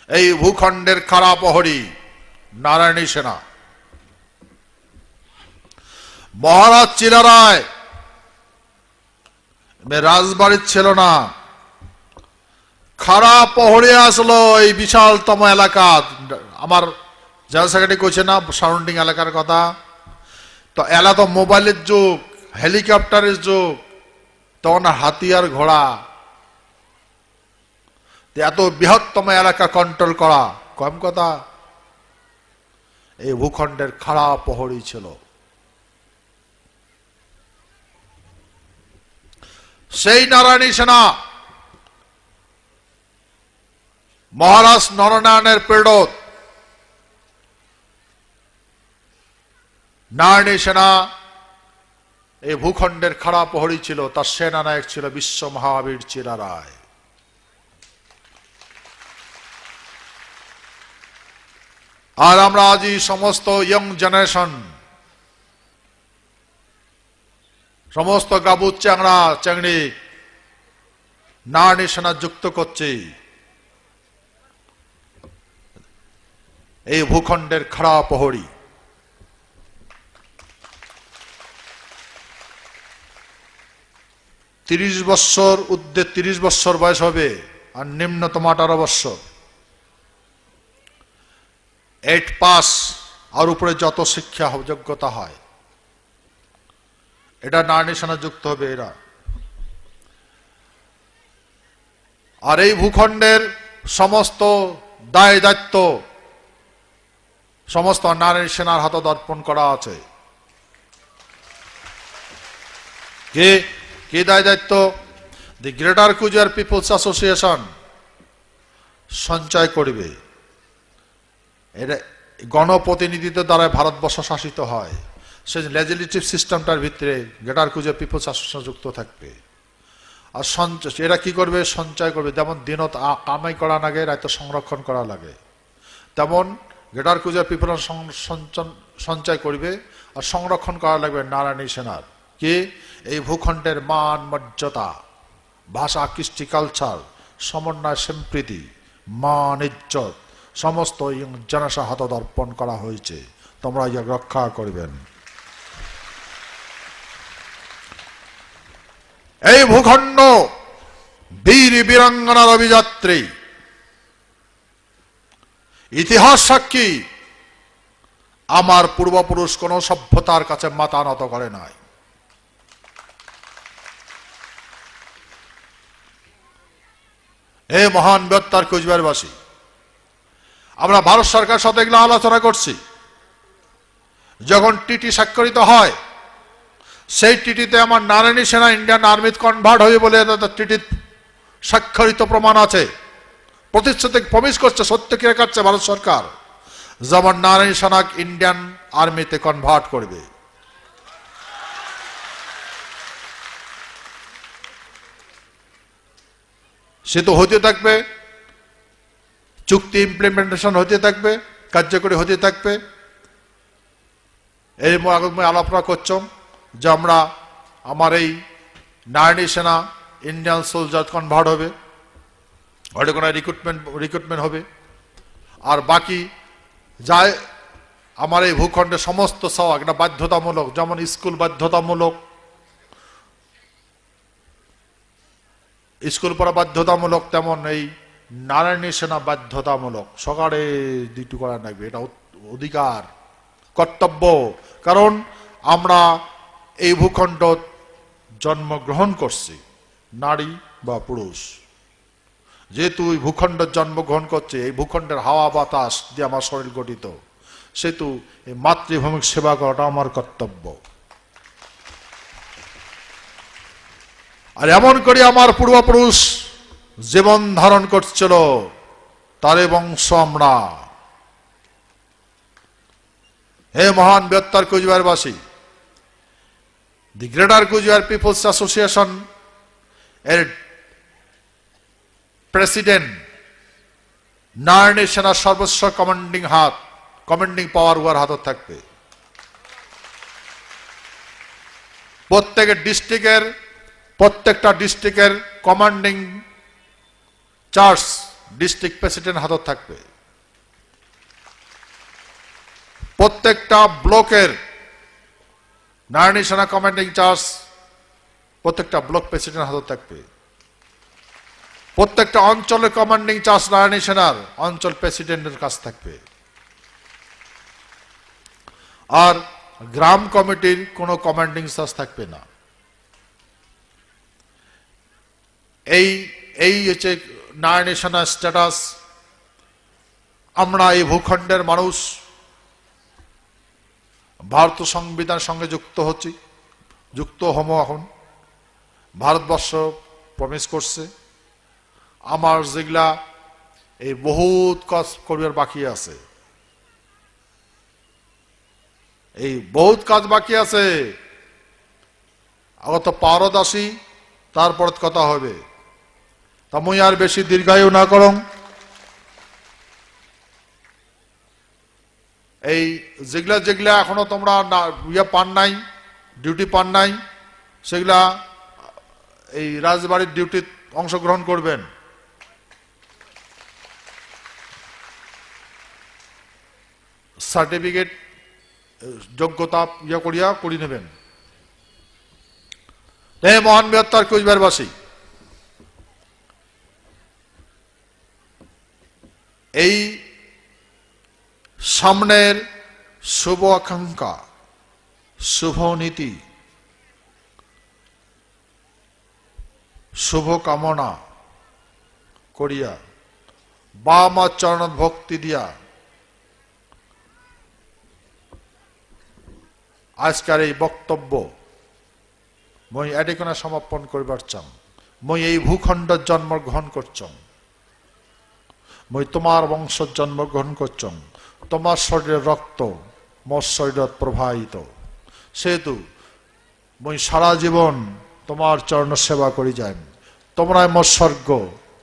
এই ভূখণ্ডের খারাপ প্রহরী, নারায়ণী সেনা। মহারাজ চিলারায় রাজবাড়ির ছিল না, খারাপ প্রহরী আসলো এই বিশালতম এলাকা। আমার জেনারেল সেক্রেটারি কইছে না সারাউন্ডিং এলাকার কথা, তো এলা তো মোবাইলের যুগ, হেলিকপ্টারের যুগ, তখন হাতিয়ার ঘোড়া, এত বৃহত্তম এলাকা কন্ট্রোল করা কম কথা। এই ভূখণ্ডের খারাপ প্রহরী ছিল। সেই নারায়ণী সেনা মহারাজ নরনারায়ণের প্রেরক নারায়ণী সেনা এই ভূখণ্ডের খারাপ প্রহরী ছিল। তার সেনানায়ক ছিল বিশ্ব মহাবীর চিলারায়। আর আমরা আজই সমস্ত ইয়ং জেনারেশন, সমস্ত গাবুত চ্যাংড়া চ্যাংড়ি নারায়ণী সেনা যুক্ত করছি এই ভূখণ্ডের খারাপ প্রহরী। 30 বৎসর ঊর্ধ্বে 30 বৎসর বয়স হবে, আর নিম্নতম 18 বৎসর। 8 পাস আর উপরে যত শিক্ষা যোগ্যতা হয় এটা নারী নিশানা যুক্ত হবে এরা। আর এই ভূখণ্ডের সমস্ত দায় দায়িত্ব সমস্ত নারী সেনার হাতে অর্পণ করা আছে। কি দায় দায়িত্ব? The greater Cooch Behar peoples association সঞ্চয় করবে। এটা গণপ্রতিনিধিত্বের দ্বারা ভারতবর্ষ শাসিত হয়, সেই লেজিসলেটিভ সিস্টেমটার ভিতরে গ্রেটার কুচবিহার পিপলস অ্যাসোসিয়েশন যুক্ত থাকবে। আর সঞ্চয় এরা কি করবে? সঞ্চয় করবে। যেমন দিনত কামাই করা লাগে, রাতে সংরক্ষণ করা লাগে, তেমন গ্রেটার কুচবিহার পিপলস সঞ্চয় করবে আর সংরক্ষণ করা লাগবে নারায়ণী সেনার। কি? এই ভূখণ্ডের মান মর্যাদা, ভাষা, কৃষ্টি, কালচার, সমন্বয়, সম্প্রীতি, মান, ইজ্জত সমস্ত জনসা হাতে অর্পণ করা হয়েছে। তোমরা ইয়া রক্ষা করবেন। এই ভূখণ্ড বীর বীরাঙ্গনার অভিযাত্রী, ইতিহাস সাক্ষী। আমার পূর্বপুরুষ কোন সভ্যতার কাছে মাথা নত করে নাই। হে মহান বৃহত্তর কুচবিহারবাসী, আমরা ভারত সরকারের সাথে এগুলো আলোচনা করছি। যখন টিটি স্বাক্ষরিত হয়, সেই টিটিতে আমার নারায়ণী সেনা ইন্ডিয়ান আর্মিতে কনভার্ট হয়ে বলে টিটি স্বাক্ষরিত প্রমাণ আছে। প্রতিশ্রুতি প্রমিস করছে, সত্য কি রেখাচ্ছে ভারত সরকার, যেমন নারায়ণী সেনা ইন্ডিয়ান আর্মিতে কনভার্ট করবে। সে তো হতে থাকবে, চুক্তি ইমপ্লিমেন্টেশন হতে থাকবে, কার্যকরী হতে থাকবে। এই আলোচনা করছো যে আমরা আমার এই নারায়ণী সেনা ইন্ডিয়ান সোলজার কনভার্ট হবে, ওটা কোনো রিক্রুটমেন্ট হবে। আর বাকি যায় আমার এই ভূখণ্ডের সমস্ত সওয়াগ এটা বাধ্যতামূলক। যেমন স্কুল বাধ্যতামূলক, স্কুল পড়া বাধ্যতামূলক, তেমন এই নারায়ণী সেনা বাধ্যতামূলক। সকালে ডিউটি করা লাগবে, এটা অধিকার, কর্তব্য। কারণ আমরা এই ভূখণ্ড জন্মগ্রহণ করছি, নারী বা পুরুষ যেহেতু এই ভূখণ্ড জন্মগ্রহণ করছে, এই ভূখণ্ডের হাওয়া বাতাস দিয়ে আমার শরীর গঠিত, সেহেতু এই মাতৃভূমির সেবা করাটা আমার কর্তব্য। আর এমন করে আমার পূর্বপুরুষ জীবন ধারণ করছিল, তারে বংশ আমরা। হে মহান বৃহত্তর কুচবিহারবাসী, the greater Cooch Behar peoples association এর প্রেসিডেন্ট নারায়ণী সেনার সর্বোচ্চ কমান্ডিং পাওয়ার উহার হাতে থাকবে। প্রত্যেকটা ডিস্ট্রিক্টের কমান্ডিং চার্জ ডিস্ট্রিক্ট প্রেসিডেন্ট হাতে থাকবে। প্রত্যেকটা ব্লকের নারায়ণী সেনা কমান্ডিং চার্জ প্রত্যেকটা ব্লক প্রেসিডেন্ট হাতে থাকবে। প্রত্যেকটা অঞ্চলের কমান্ডিং চার্জ নারায়ণী সেনার অঞ্চল প্রেসিডেন্টের কাছে থাকবে। আর গ্রাম কমিটির কোনো কমান্ডিং চার্জ থাকবে না। এই হচ্ছে নারায়ণী সেনার স্ট্যাটাস। আমরা এই ভূখণ্ডের মানুষ ভারতীয় সংবিধানের সঙ্গে যুক্ত হম। এখন ভারতবর্ষ প্রমিস করছে। আমার যেগুলা এই বহুত কাজ করবার বাকি আছে, এই বহুত কাজ বাকি আছে। আগে তো পারদ আসি, তারপর কথা হবে। তা মুই আর বেশি দীর্ঘায়ু না করং। এই যেগুলা এখনো তোমরা পান নাই, ডিউটি পান নাই, সেগুলা এই রাজবাড়ির ডিউটি অংশগ্রহণ করবেন। সার্টিফিকেট যোগ্যতা করি নেবেন। হে মহান বৃহত্তর কুচবিহারবাসী, এই সামনের শুভ আকাঙ্ক্ষা, শুভ নীতি, শুভ কামনা করিয়া বা মা চরণ ভক্তি দিয়া আজকের এই বক্তব্য মই এডিকোনা সমাপন করিবার চাম। মই এই ভূখণ্ডের জন্মগ্রহণ করছম, মই তোমার বংশ জন্মগ্রহণ করছম, তোমার শরীরের রক্ত মোর শরীরত প্রবাহিত, সেহেতু মই সারা জীবন তোমার চরণ সেবা করি যাই। তোমরাই মোর স্বর্গ,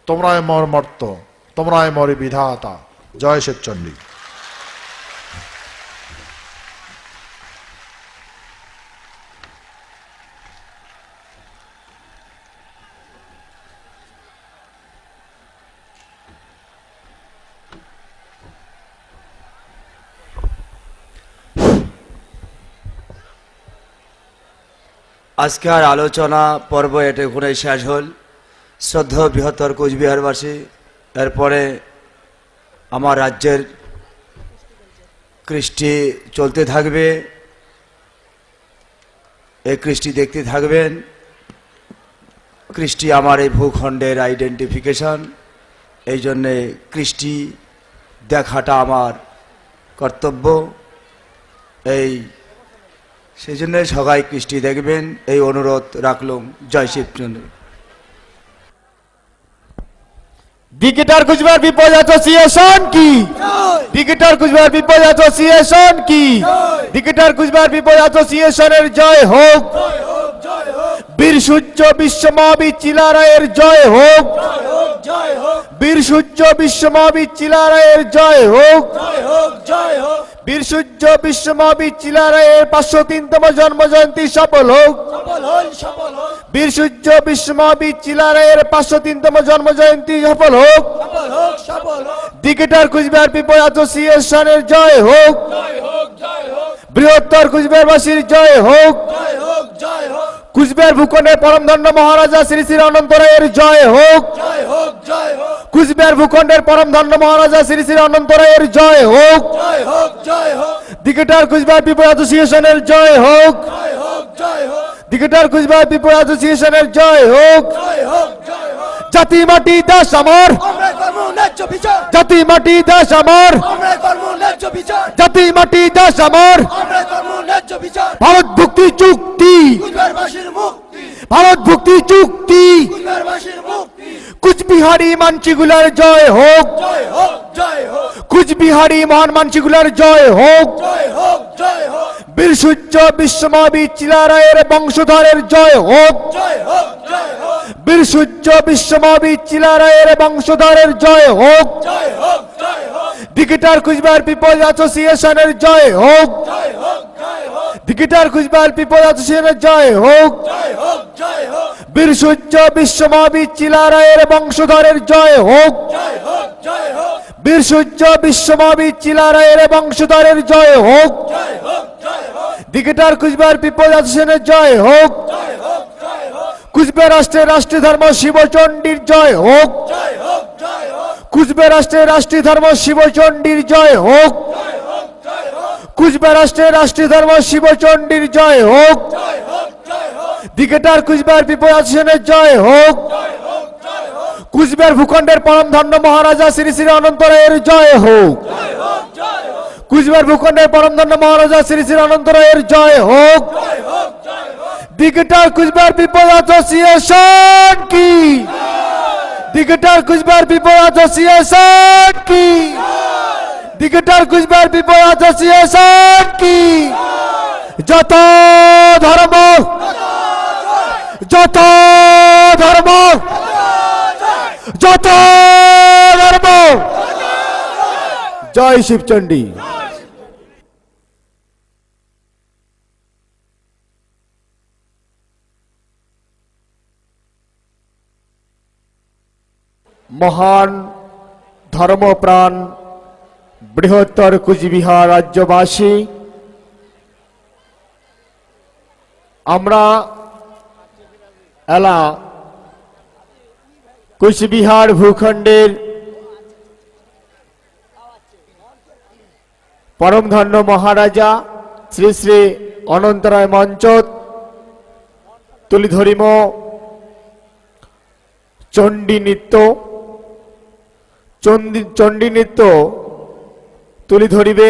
তোমরাই মোর মর্ত, তোমরাই মোর বিধাতা। জয় শিবচণ্ডী। আজকের আলোচনা পর্ব এটুকুই শেষ হল। শ্রদ্ধেয় বৃহত্তর কোচবিহারবাসী, এরপরে আমার রাজ্যের কৃষ্টি চলতে থাকবে, এই কৃষ্টি দেখতে থাকবেন। কৃষ্টি আমার এই ভূখণ্ডের আইডেন্টিফিকেশন, এই জন্যে কৃষ্টি দেখাটা আমার কর্তব্য। সেই জন্য সবাই কৃষ্টি দেখবেন, এই অনুরোধ রাখলাম। জয় Shibchandra. Greater Cooch Behar people association কি? ক্রিকেটার কুচবিহার পিপল অ্যাসোসিয়েশন কি? ক্রিকেটার কুচবিহার পিপল অ্যাসোসিয়েশনের জয় হোক। বীর সূর্য বিশ্বমহাবীর চিলারায়ের জয় হোক। বীর সূর্য বিশ্বমহাবীর চিলারায়ের জয় হোক। বীর সূর্য বিশ্বমহাবীর চিলারায়ের 503তম জন্মজয়ন্তী সফল হোক। বীর সূর্য বিশ্বমহাবীর চিলারায়ের 503তম জন্মজয়ন্তী সফল হোক। ক্রিকেটার কুচবিহার পিপল অ্যাসোসিয়েশনের জয় হোক। বৃহত্তর কুচবিহারবাসীর জয় হোক। কুচবিহার ভূখণ্ডের পরমধন্য মহারাজা শ্রী শ্রী অনন্ত রায়ের জয় হোক। কুচবিহার ভূখণ্ডের পরমধন্য মহারাজা শ্রী শ্রী অনন্ত রায়ের জয় হোক। ক্রিকেটার কুচবিহার পিপল অ্যাসোসিয়েশনের জয় হোক। ক্রিকেটার কুচবিহার পিপল অ্যাসোসিয়েশনের জয় হোক। জাতি মাটি দেশ আমার, জাতি মাটি দেশ আমার, জাতি মাটি দেশ আমার। ভারত ভক্তি চুক্তি, ভারত ভক্তি চুক্তি। কুচবিহারি মানসিগুলার জয় হোক। কুচবিহারি মহান মানসিগুলার জয় হোক। বীর সূর্য বিশ্বমহাবীর চিলারায়ের বংশধরের জয় হোক। বীর সূর্য বিশ্বমহাবীর চিলারায়ের বংশধরের জয় হোক। ক্রিকেটার কুচবিহার পিপল অ্যাসোসিয়েশনের জয় হোক। ক্রিকেটার কুচবিহার পিপল অ্যাসোসিয়েশনের জয় হোক। বীর সূর্য বিশ্বমহাবীর চিলারায়ের বংশধরের জয় হোক। বীর সূর্য বিশ্বমহাবীর চিলারায়ের বংশধরের জয় হোক। ক্রিকেটার কুচবিহার পিপল অ্যাসোসিয়েশনের জয় হোক। কুচবিহার রাষ্ট্রের রাষ্ট্রীয় ধর্ম শিবচণ্ডীর জয় হোক। কুচবিহার রাষ্ট্রের রাষ্ট্রীয় ধর্ম শিবচণ্ডীর জয় হোক। কুচবিহার রাষ্ট্রের রাষ্ট্রীয় ধর্ম শিবচণ্ডীর জয় হোক। ক্রিকেটার কুচবিহার পিপল অ্যাসোসিয়েশনের জয় হোক। কুচবিহার ভূখণ্ডের পরমধন্য মহারাজা শ্রী শ্রী অনন্ত রায়ের জয় হোক। কুচবিহার ভূখণ্ডের পরমধন্য মহারাজা শ্রী শ্রী অনন্ত রায়ের জয় হোক। ক্রিকেটার কুচবিহার পিপল অ্যাসোসিয়েশন কি? ক্রিকেটার কুচবিহার পিপল অ্যাসোসিয়েশন কি? ক্রিকেটার কুচবিহার পিপল অ্যাসোসিয়েশন কি? যত ধর্ম, যত ধর্ম, যত ধর্ম। জয় শিবচণ্ডী। মহান ধর্মপ্রাণ বৃহত্তর কুচবিহার রাজ্যবাসী, আমরা এলা কুচবিহার ভূখণ্ডের পরম ধন্য মহারাজা শ্রী শ্রী অনন্তরায় মঞ্চ তুলি ধরিম চণ্ডী নৃত্য চণ্ডী নৃত্য তুলি ধরিবে